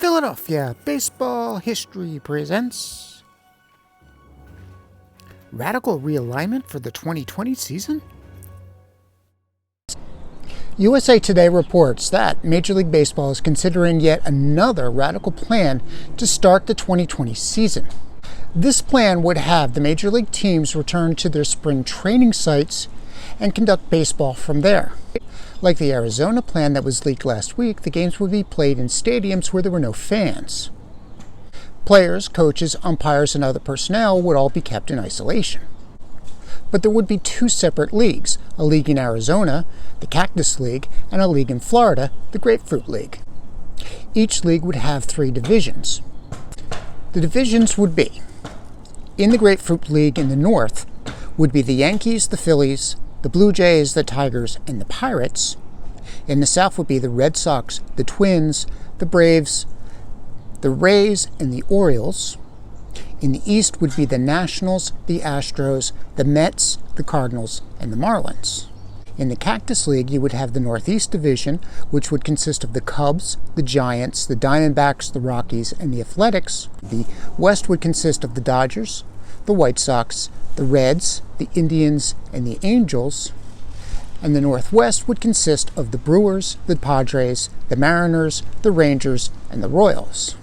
Philadelphia Baseball History presents Radical Realignment for the 2020 season? USA Today reports that Major League Baseball is considering yet another radical plan to start the 2020 season. This plan would have the Major League teams return to their spring training sites and conduct baseball from there. Like the Arizona plan that was leaked last week, the games would be played in stadiums where there were no fans. Players, coaches, umpires, and other personnel would all be kept in isolation. But there would be two separate leagues, a league in Arizona, the Cactus League, and a league in Florida, the Grapefruit League. Each league would have 3 divisions. The divisions would be, in the Grapefruit League in the north, would be the Yankees, the Phillies, the Blue Jays, the Tigers, and the Pirates. In the south would be the Red Sox, the Twins, the Braves, the Rays, and the Orioles. In the east would be the Nationals, the Astros, the Mets, the Cardinals, and the Marlins. In the Cactus League, you would have the Northeast Division, which would consist of the Cubs, the Giants, the Diamondbacks, the Rockies, and the Athletics. The West would consist of the Dodgers, the White Sox, the Reds, the Indians, and the Angels. And the Northwest would consist of the Brewers, the Padres, the Mariners, the Rangers, and the Royals.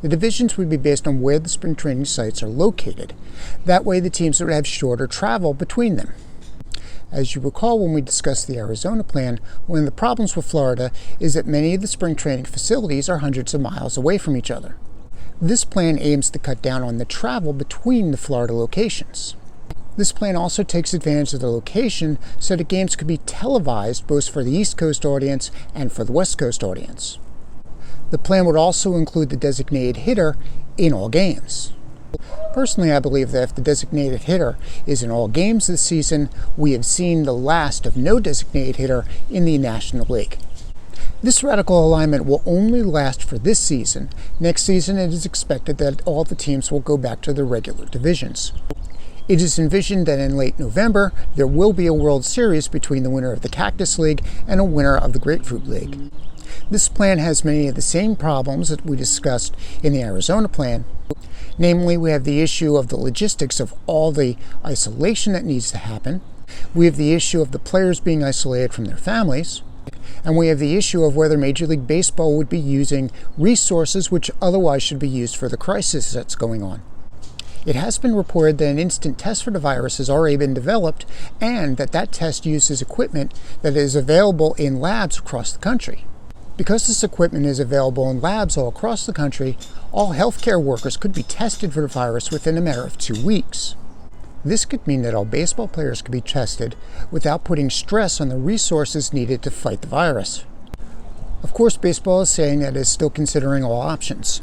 The divisions would be based on where the spring training sites are located. That way the teams would have shorter travel between them. As you recall when we discussed the Arizona plan, one of the problems with Florida is that many of the spring training facilities are hundreds of miles away from each other. This plan aims to cut down on the travel between the Florida locations. This plan also takes advantage of the location so that games could be televised both for the East Coast audience and for the West Coast audience. The plan would also include the designated hitter in all games. Personally, I believe that if the designated hitter is in all games this season, we have seen the last of no designated hitter in the National League. This radical alignment will only last for this season. Next season, it is expected that all the teams will go back to their regular divisions. It is envisioned that in late November, there will be a World Series between the winner of the Cactus League and a winner of the Grapefruit League. This plan has many of the same problems that we discussed in the Arizona plan. Namely, we have the issue of the logistics of all the isolation that needs to happen. We have the issue of the players being isolated from their families. And we have the issue of whether Major League Baseball would be using resources which otherwise should be used for the crisis that's going on. It has been reported that an instant test for the virus has already been developed and that test uses equipment that is available in labs across the country. Because this equipment is available in labs all across the country, all healthcare workers could be tested for the virus within a matter of 2 weeks. This could mean that all baseball players could be tested without putting stress on the resources needed to fight the virus. Of course, baseball is saying that it is still considering all options.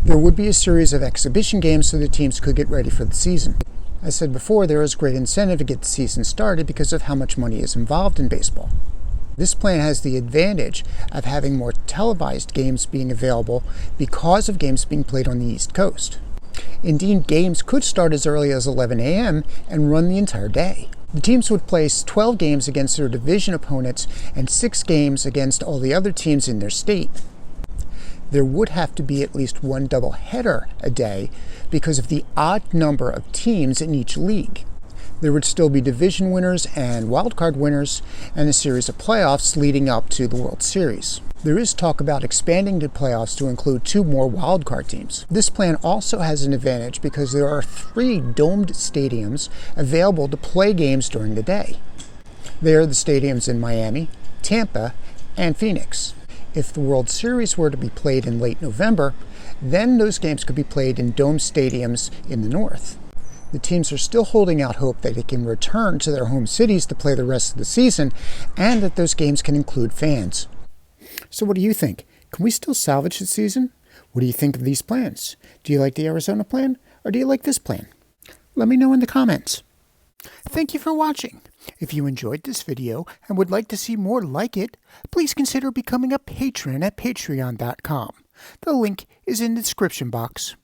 There would be a series of exhibition games so the teams could get ready for the season. As said before, there is great incentive to get the season started because of how much money is involved in baseball. This plan has the advantage of having more televised games being available because of games being played on the East Coast. Indeed, games could start as early as 11 a.m. and run the entire day. The teams would play 12 games against their division opponents and 6 games against all the other teams in their state. There would have to be at least one doubleheader a day because of the odd number of teams in each league. There would still be division winners and wildcard winners and a series of playoffs leading up to the World Series. There is talk about expanding the playoffs to include 2 more wildcard teams. This plan also has an advantage because there are 3 domed stadiums available to play games during the day. They are the stadiums in Miami, Tampa, and Phoenix. If the World Series were to be played in late November, then those games could be played in domed stadiums in the north. The teams are still holding out hope that they can return to their home cities to play the rest of the season and that those games can include fans. So what do you think? Can we still salvage the season? What do you think of these plans? Do you like the Arizona plan or do you like this plan? Let me know in the comments. Thank you for watching. If you enjoyed this video and would like to see more like it, please consider becoming a patron at patreon.com. The link is in the description box.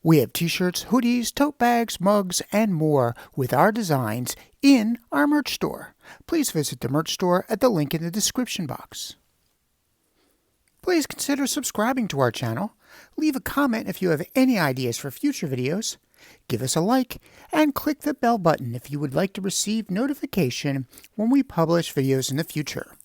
We have t-shirts, hoodies, tote bags, mugs, and more with our designs in our merch store. Please visit the merch store at the link in the description box. Please consider subscribing to our channel, leave a comment if you have any ideas for future videos, give us a like, and click the bell button if you would like to receive notification when we publish videos in the future.